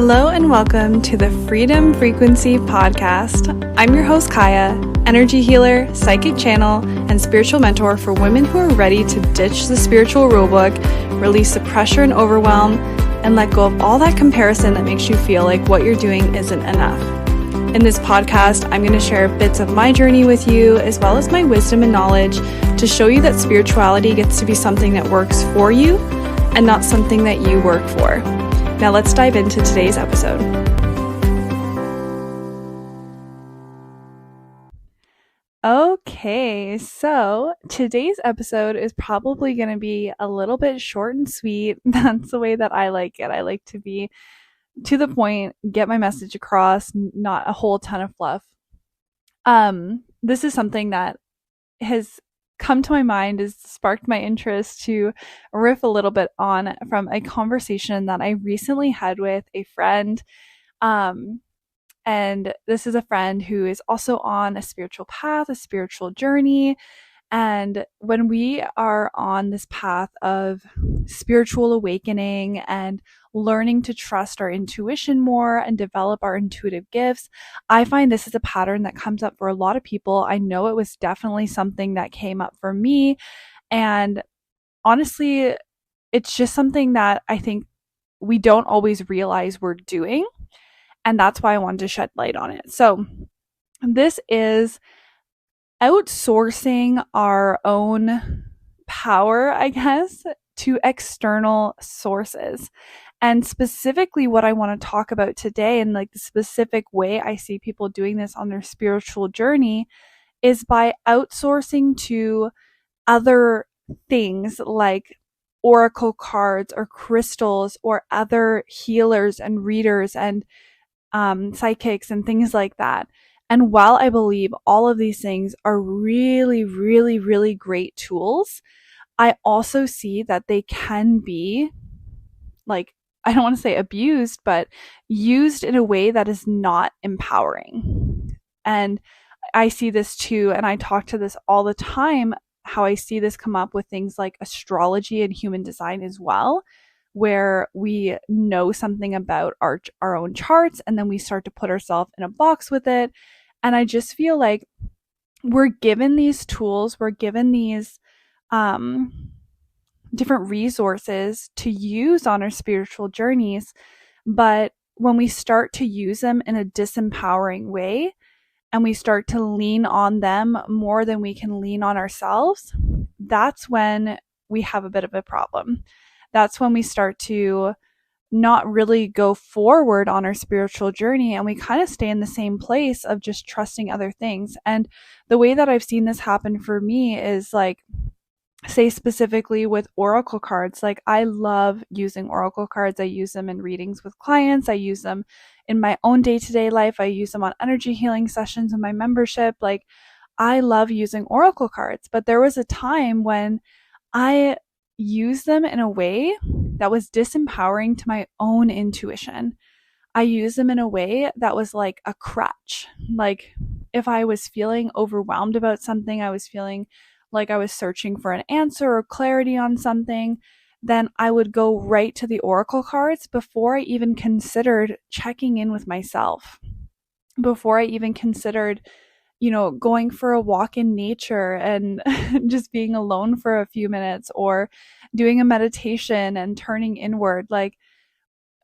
Hello and welcome to the Freedom Frequency Podcast. I'm your host, Kaya, energy healer, psychic channel, and spiritual mentor for women who are ready to ditch the spiritual rulebook, release the pressure and overwhelm, and let go of all that comparison that makes you feel like what you're doing isn't enough. In this podcast, I'm going to share bits of my journey with you, as well as my wisdom and knowledge to show you that spirituality gets to be something that works for you and not something that you work for. Now let's dive into today's episode. Okay, so today's episode is probably going to be a little bit short and sweet. That's the way that I like it. I like to be to the point, get my message across, not a whole ton of fluff. This is something that has come to my mind, has sparked my interest to riff a little bit on from a conversation that I recently had with a friend. And this is a friend who is also on a spiritual path, a spiritual journey. And when we are on this path of spiritual awakening and learning to trust our intuition more and develop our intuitive gifts, I find this is a pattern that comes up for a lot of people. I know it was definitely something that came up for me. And honestly, it's just something that I think we don't always realize we're doing. And that's why I wanted to shed light on it. So this is outsourcing our own power, I guess, to external sources. And specifically what I want to talk about today, and like the specific way I see people doing this on their spiritual journey, is by outsourcing to other things like oracle cards or crystals or other healers and readers and psychics and things like that. And while I believe all of these things are really, really, really great tools, I also see that they can be, like, I don't want to say abused, but used in a way that is not empowering. And I see this too, and I talk to this all the time, how I see this come up with things like astrology and human design as well, where we know something about our own charts and then we start to put ourselves in a box with it. And I just feel like we're given these tools, we're given these different resources to use on our spiritual journeys. But when we start to use them in a disempowering way and we start to lean on them more than we can lean on ourselves, that's when we have a bit of a problem. That's when we start to not really go forward on our spiritual journey and we kind of stay in the same place of just trusting other things. And the way that I've seen this happen for me is, like, say specifically with oracle cards. Like, I love using oracle cards. I use them in readings with clients. I use them in my own day-to-day life. I use them on energy healing sessions in my membership. Like, I love using oracle cards. But there was a time when I used them in a way that was disempowering to my own intuition. I used them in a way that was like a crutch. Like, if I was feeling overwhelmed about something, I was feeling like I was searching for an answer or clarity on something, then I would go right to the oracle cards before I even considered checking in with myself, before I even considered, going for a walk in nature and just being alone for a few minutes, or doing a meditation and turning inward. Like,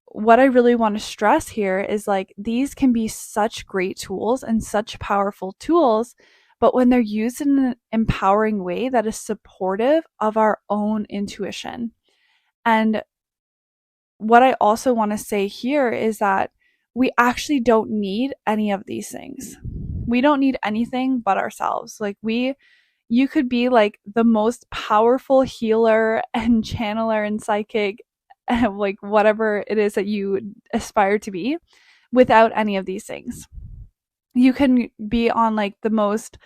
what I really want to stress here is, like, these can be such great tools and such powerful tools, but when they're used in an empowering way that is supportive of our own intuition. And what I also want to say here is that we actually don't need any of these things. We don't need anything but ourselves. Like, you could be like the most powerful healer and channeler and psychic, like whatever it is that you aspire to be, without any of these things. You can be on like the most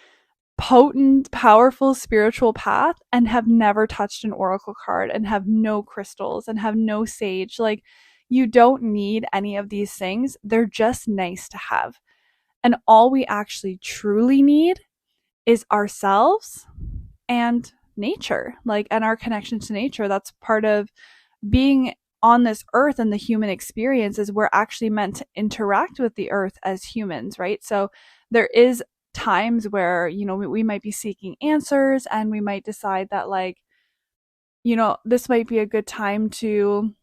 potent, powerful spiritual path and have never touched an oracle card and have no crystals and have no sage. Like, you don't need any of these things. They're just nice to have. And all we actually truly need is ourselves and nature, like, and our connection to nature. That's part of being on this earth and the human experience is we're actually meant to interact with the earth as humans, right? So there is times where, we might be seeking answers and we might decide that like, this might be a good time to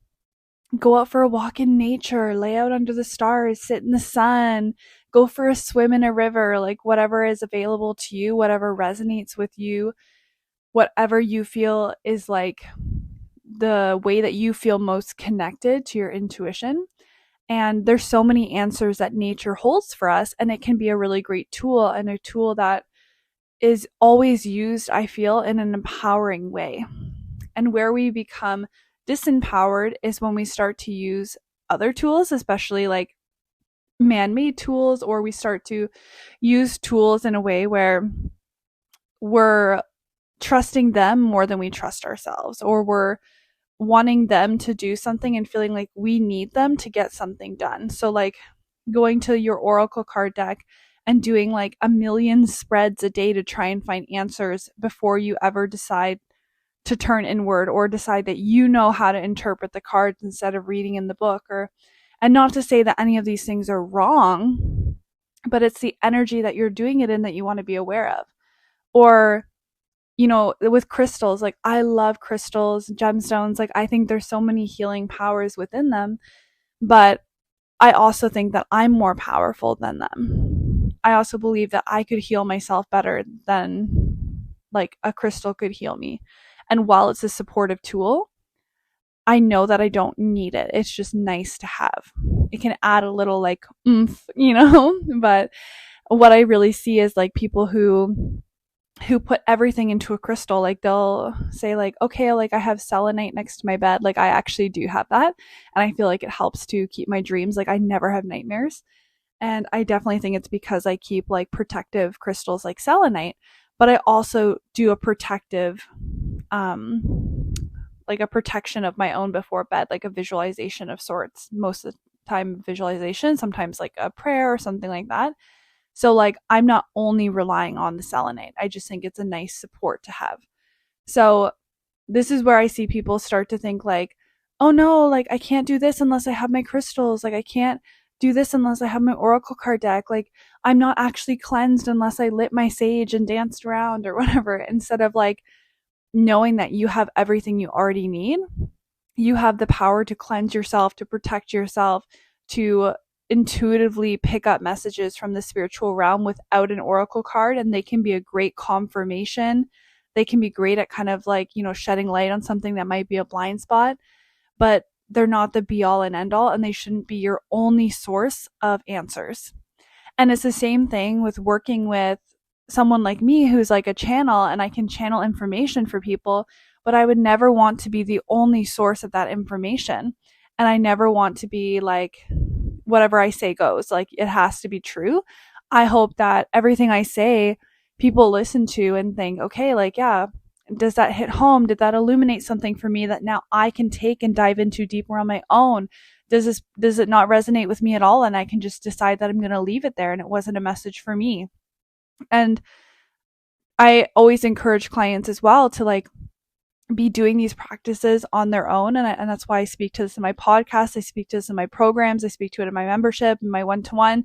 go out for a walk in nature, lay out under the stars, sit in the sun, go for a swim in a river, like whatever is available to you, whatever resonates with you, whatever you feel is like the way that you feel most connected to your intuition. And there's so many answers that nature holds for us, and it can be a really great tool, and a tool that is always used, I feel, in an empowering way. And where we become disempowered is when we start to use other tools, especially like man-made tools, or we start to use tools in a way where we're trusting them more than we trust ourselves, or we're wanting them to do something and feeling like we need them to get something done. So like going to your oracle card deck and doing like a million spreads a day to try and find answers before you ever decide to turn inward or decide that you know how to interpret the cards instead of reading in the book. And not to say that any of these things are wrong, but it's the energy that you're doing it in that you want to be aware of. Or with crystals, like I love crystals, gemstones, like I think there's so many healing powers within them, but I also think that I'm more powerful than them. I also believe that I could heal myself better than like a crystal could heal me. And while it's a supportive tool, I know that I don't need it. It's just nice to have. It can add a little like oomph, but what I really see is like people who put everything into a crystal. Like they'll say like, okay, like I have selenite next to my bed. Like I actually do have that. And I feel like it helps to keep my dreams. Like I never have nightmares. And I definitely think it's because I keep like protective crystals like selenite, but I also do a protective, like a protection of my own before bed, like a visualization of sorts. Most of the time visualization, sometimes like a prayer or something like that. So like I'm not only relying on the selenite. I just think it's a nice support to have. So this is where I see people start to think like, oh no, like I can't do this unless I have my crystals. Like I can't do this unless I have my oracle card deck. Like I'm not actually cleansed unless I lit my sage and danced around or whatever. Instead of like knowing that you have everything you already need. You have the power to cleanse yourself, to protect yourself, to intuitively pick up messages from the spiritual realm without an oracle card, and they can be a great confirmation. They can be great at kind of like, shedding light on something that might be a blind spot, but they're not the be all and end all, and they shouldn't be your only source of answers. And it's the same thing with working with someone like me who's like a channel, and I can channel information for people, but I would never want to be the only source of that information. And I never want to be like, whatever I say goes, like it has to be true. I hope that everything I say, people listen to and think, okay, like, yeah, does that hit home? Did that illuminate something for me that now I can take and dive into deeper on my own? Does it not resonate with me at all? And I can just decide that I'm going to leave it there and it wasn't a message for me. And I always encourage clients as well to like be doing these practices on their own. And that's why I speak to this in my podcast. I speak to this in my programs. I speak to it in my membership, in my one-to-one.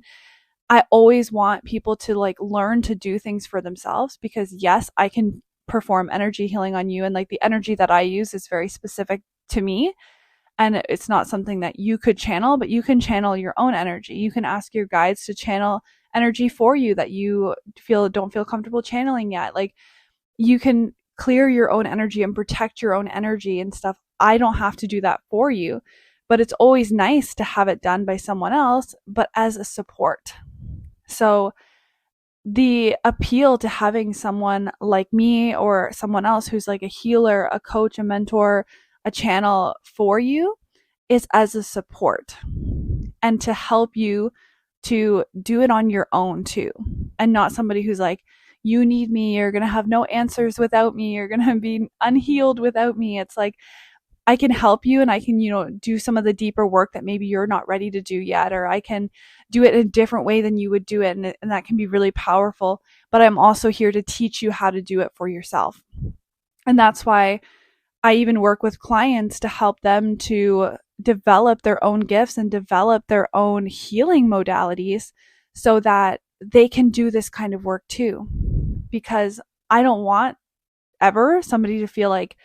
I always want people to like learn to do things for themselves, because yes, I can perform energy healing on you. And like the energy that I use is very specific to me. And it's not something that you could channel, but you can channel your own energy. You can ask your guides to channel energy for you that you don't feel comfortable channeling yet. Like you can clear your own energy and protect your own energy and stuff. I don't have to do that for you, but it's always nice to have it done by someone else, but as a support. So the appeal to having someone like me or someone else who's like a healer, a coach, a mentor, a channel for you is as a support and to help you to do it on your own too. And not somebody who's like, you need me, you're going to have no answers without me, you're going to be unhealed without me. It's like, I can help you and I can, do some of the deeper work that maybe you're not ready to do yet, or I can do it in a different way than you would do it. And that can be really powerful. But I'm also here to teach you how to do it for yourself. And that's why I even work with clients to help them to develop their own gifts and develop their own healing modalities so that they can do this kind of work too. Because I don't want ever somebody to feel like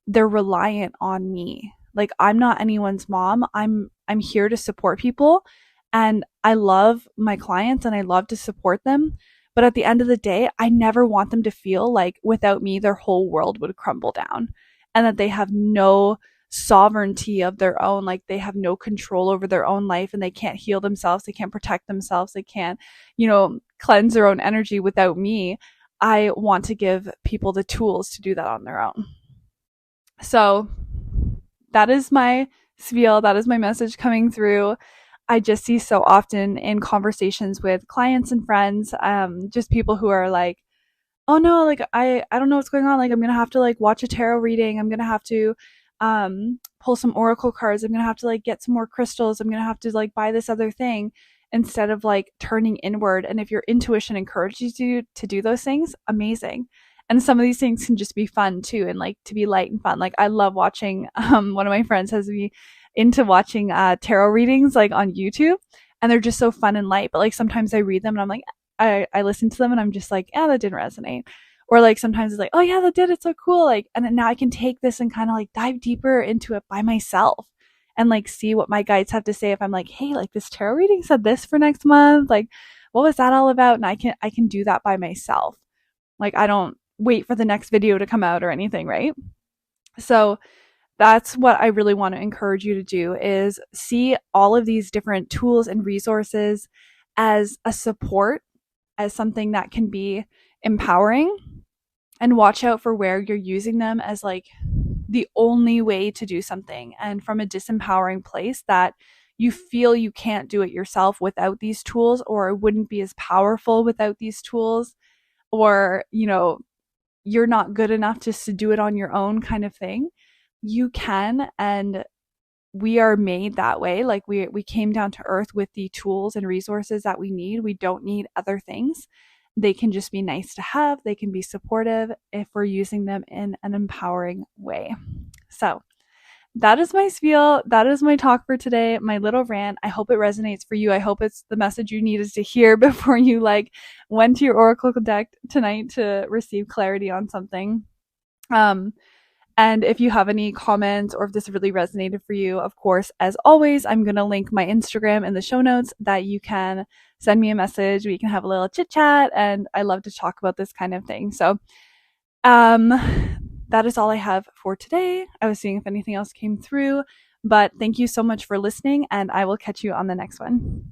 they're reliant on me. Like I'm not anyone's mom. I'm here to support people, and I love my clients and I love to support them. But at the end of the day, I never want them to feel like without me their whole world would crumble down and that they have no sovereignty of their own, like they have no control over their own life and they can't heal themselves, they can't protect themselves, they can't, cleanse their own energy without me. I want to give people the tools to do that on their own. So that is my spiel. That is my message coming through. I just see so often in conversations with clients and friends, just people who are like, oh no, like I don't know what's going on. Like I'm gonna have to like watch a tarot reading. I'm gonna have to pull some oracle cards. I'm gonna have to like get some more crystals. I'm gonna have to like buy this other thing instead of like turning inward. And if your intuition encourages you to do those things, amazing. And some of these things can just be fun too, and like to be light and fun. Like I love watching. One of my friends has me into watching tarot readings like on YouTube, and they're just so fun and light. But like sometimes I read them and I'm like, I listen to them and I'm just like, yeah, that didn't resonate. Or like sometimes it's like, oh yeah, that did. It's so cool. Like, and then now I can take this and kind of like dive deeper into it by myself and like see what my guides have to say. If I'm like, hey, like this tarot reading said this for next month, like what was that all about? And I can do that by myself. Like I don't wait for the next video to come out or anything, right? So that's what I really want to encourage you to do is see all of these different tools and resources as a support, as something that can be empowering, and watch out for where you're using them as like the only way to do something and from a disempowering place that you feel you can't do it yourself without these tools, or it wouldn't be as powerful without these tools, or you're not good enough just to do it on your own kind of thing. You can, and we are made that way. Like we came down to earth with the tools and resources that we need. We don't need other things. They can just be nice to have. They can be supportive if we're using them in an empowering way. So that is my spiel. That is my talk for today, my little rant. I hope it resonates for you. I hope it's the message you needed to hear before you like went to your oracle deck tonight to receive clarity on something. And if you have any comments or if this really resonated for you, of course, as always, I'm going to link my Instagram in the show notes that you can send me a message. We can have a little chit chat, and I love to talk about this kind of thing. So, that is all I have for today. I was seeing if anything else came through, but thank you so much for listening, and I will catch you on the next one.